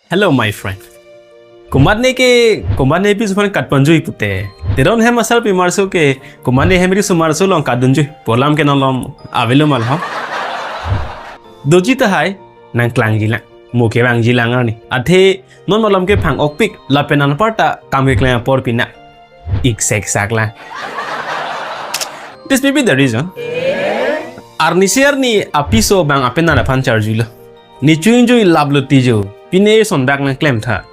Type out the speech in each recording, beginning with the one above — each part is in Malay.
Hello, my friend. Kumbane episode kat panjui pute. They don't have myself imarso ke kumbane hemri sumarso long kadunju. Polam ke nalom avelo malha. Doji ta hai nang klang jilang. Muke bang jilang ani. Athe non malam ke phang okpik lapenan parta kamke klang por pina. Exactly. This may be the reason. Arnisier ni apiso bang apena na panchar jilo. Ni chunjui lablo tijo. Pine son back na claim tha.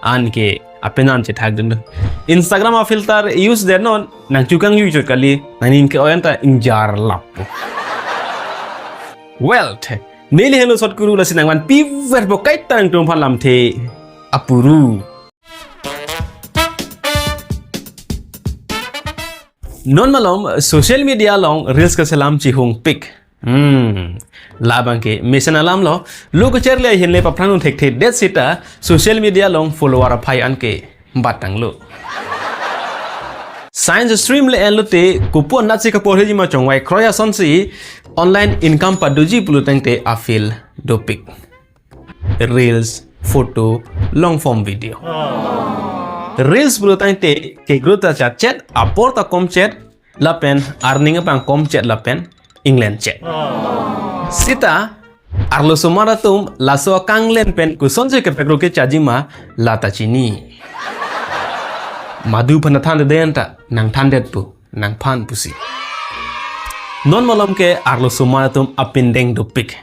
An ke apenan che thak dun. Instagram a filter use der non nang chukang yu kali nanin ke oyanta injar lapo. Well, neli hello sot kuru la sinangwan piver bo kait tang tum phalam the apuru. Non malom social media long reels ka salam chi hung pic. Labang ke mission alam lo logo cherle hinle papranu thek the det sita social media long follower phai an ke batang lo. Science stream le en lo te kupo natsi ka porhe ji ma chongwai kroya sonsi online income paduji pulutang te afil do pic. Reels, photo, long form video. Reels pulutang te ke gruta chat aporta com chat lapen earning pang com chat lapen England chat. Sita arlo sumaratum laso kanglen pen kusonse ke pekro ke chajima lata chini. Madu panathan de enta nang thandet pu nang phan pusi. Non malom ke arlo sumaratum appending do pic.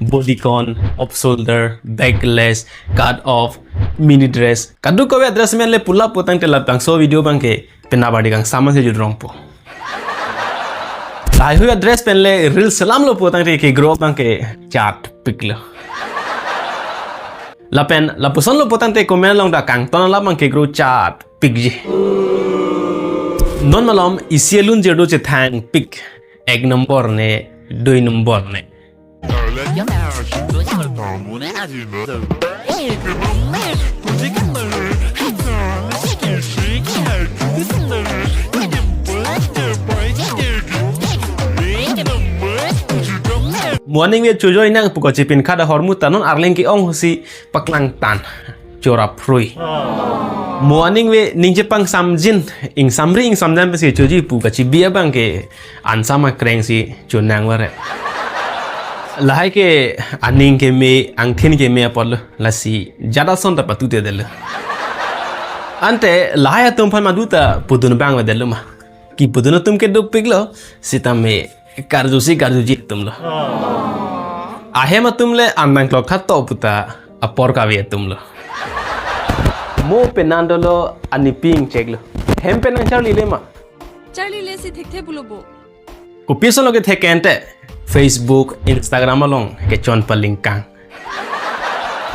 Bodycon, off shoulder, backless, cut off, mini dress. Kadu ko dress men le pulla potang te lapang so video bang ke penabadi kang saman se judrong po. Lai hui dress pen le reel salam lo potang te ke grow bang ke chat pic lo. La pen la puson lo potang te komen long da kang ton la bang ke grow chat pic ji. Non malom isielun jedo che thang pic ek number ne 2 number ne. Morning we chujoy nang puko chipin kada hormuta non arleng ki ong si paklang tan chora prui. Morning we ningje pang samjin ing samri ing samdan pe si chuji puka chibia bang ke ansama kreng si chunang ware. Lahai ke aning ke me angthin ke me apol lasi jada son ta patute del. Ante lahai tum phan maduta pudun bang wedel ma. Ki pudun tum ke dop piglo sita me karjuji tum lo. Ahe ma tum le amang klok khato puta apor ka ve tum lo. Mo penando lo ani ping check lo. Hem penang charli le ma. Charli le si thek the bulobo. Ko piso lo ke thekente Facebook, Instagram along ke chon paling kang.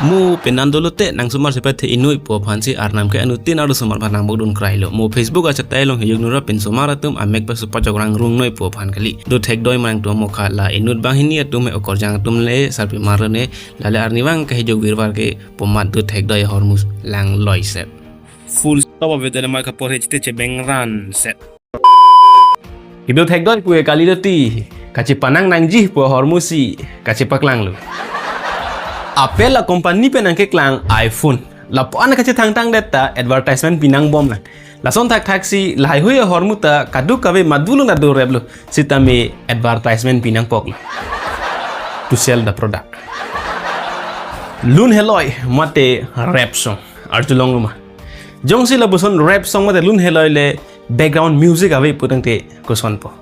Mu penando lo te nang sumar sepat inui po phansi arnam ke anu tin aru sumar phanang bodun krailo. Mu Facebook acha tailong hiyug nura pen sumar atum amek pa supa jograng rung noi po phan kali. Do thek doi mang to mo khala inut bang hini atum e okor jang tum le sarpi marne lale arni bang ke hijog wirwar ke pomat do thek doi hormus lang loi set. Full stop of it ma ka por hechte che beng ran set. Ido thek doi pu e kali doti kaci panang nangji po hormusi kaci paklang lu. Apel la company penang ke klang iPhone. La pon kaci tang data advertisement pinang bom lang. La son tak taxi la hui hormuta kadu kabe madulu na do reblo sitame advertisement pinang pok to sell the product. Lun heloi mate rap song arjulong luma. Jong si la buson rap song mate lun heloi le background music ave putang te kuson po.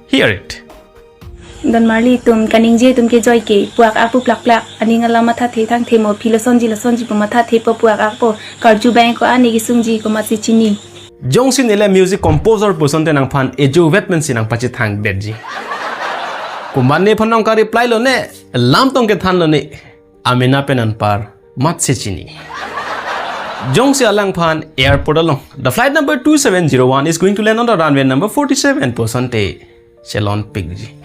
Hear it. Dan marli tum kaningje tum ke joy ke puak apu plak plak aning ala matha the thang themo philosonji po matha the po puak apo karju bank ko ani gi sungji ko masi chini Jongsin ele music composer person te nang phan ejo wetman sinang pachi thang bedji kumane phanong ka reply lo ne lam tong ke than lo ne amena penan par mat se chini Jongsi alang phan airport along the flight number 2701 is going to land on the runway number 47% Ceylon pigji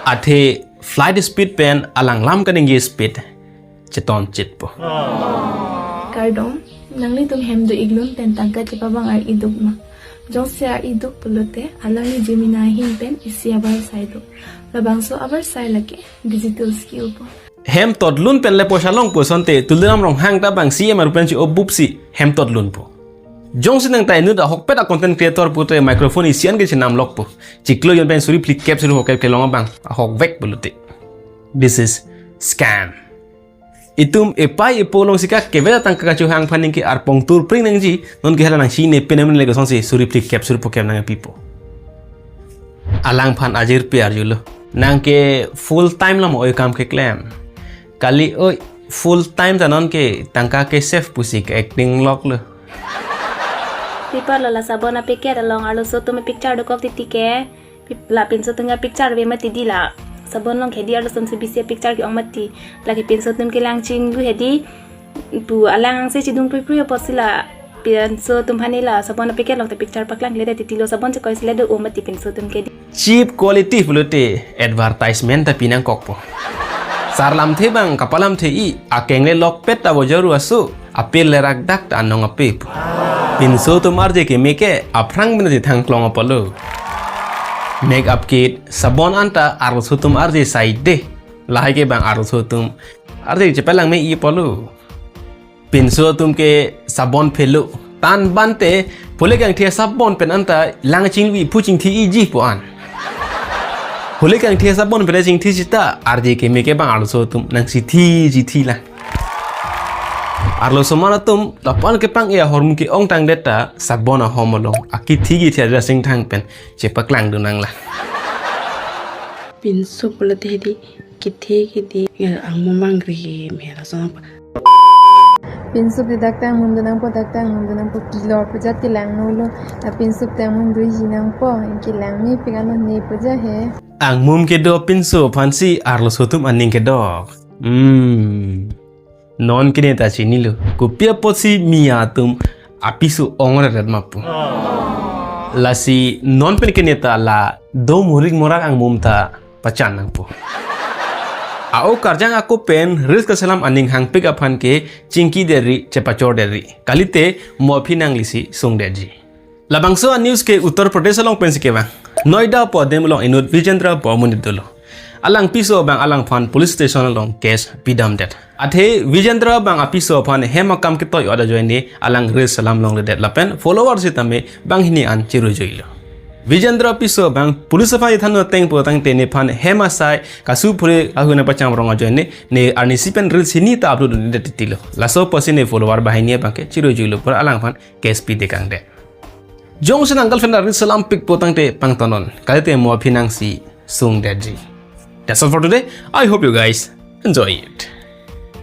Athe flight speed pen alang lam kaningi speed cheton chit po. Kardong nangli tum hem do iglun pen tangka chepa bangar iduk ma. Jong sia iduk pulote alang ni Gemini hin pen isi abar sai do. Labang so abar sai lake digital skill po. hem tot lun pen le po shalong po son te tulam rong hang ta bang si mar pen chi obup si hem tot lun po jong sin nang tai nu da hok pet a content creator pu te microphone isian ke chinam lok po chiklo yon pen suri flick cap suri hok ke long bang hok vek bulute this is scam itum epai epolong sika kevela tang ka chu hang phaning ki arpong tur pring nang ji non ki hala nang si ne penem le ko son si suri flick cap suri pokem nang pipo alang phan ajir pe arjulo nang ke full time lam oi kam ke claim kali oi full time tanon ke tangka ke chef pusik acting lok lo people la sabon a piket along alo so tum picture do kok ti ke la pin so tunga picture ve mati di la sabon long khedi alo som se bisi picture ki omati la ke pin so tum ke lang ching gu hedi pu alang se chidung pui pui posila pin so tum hanila sabon a piket long te picture paklang le ti lo sabon se ko isle do omati pin so tum ke cheap quality bulute advertisement ta pinang kok po sarlam the bang kapalam the I akeng le lok pet ta bojaru asu apel le rak dak ta anong ape pin so tum arje ke meke aprang bin de thang klong apolo make up kit sabon anta ar so tum arje side de lahai ke bang ar so tum arje che pelang me I polo pin so tum ke sabon phelo tan bante pole kang the sabon pen anta lang ching wi puching thi I ji po an pole kang the sabon pen ching thi sita arje ke meke bang ar so tum nang si thi la arlo somana tum lapan ke pang ya hormu ki ong tang deta sabona homolong aki thigi thia dressing thang pen che paklang du nang la pin so pula te di kithe ki di ang momang ri mera so Pinsuk di daktang mundu nang po kilor po jat kilang nulo na pinsuk tang mundu hinang po kilang mi pingano ne po ja he ang mum ke do pinso phansi arlo sotum aning ke dog non kine ta chini lo kupia posi mia tum apisu ongre red mapu lasi non pen kine ta la do murik morak ang mum ta pacan nang po ao karjang aku pen risk salam aning hang pick up han ke chingki deri chepachor deri kalite mofi nang lisi sung deji labangso news ke uttar pradesh long pen ke bang noida po demlong inut vijendra po munidolo alang piso bang alang phan police station long case pidam det athe vijendra bang apiso phan hema kam ke toy oda joini alang risk salam long det lapen followers itame bang hini an chiru joilo vijendra piso bang police fa ithan teng po tang te ne phan hema sai kasu phure ahuna pacham ronga joine ne arni sipen reels hini ta upload ne titilo laso pasine follower bahini bang ke chiru joilo por alang phan case pi de kang de jong sen angal fen reels salam pik po tang te pang tonon kalite mo phinang si sung deji. That's all for today. I hope you guys enjoy it.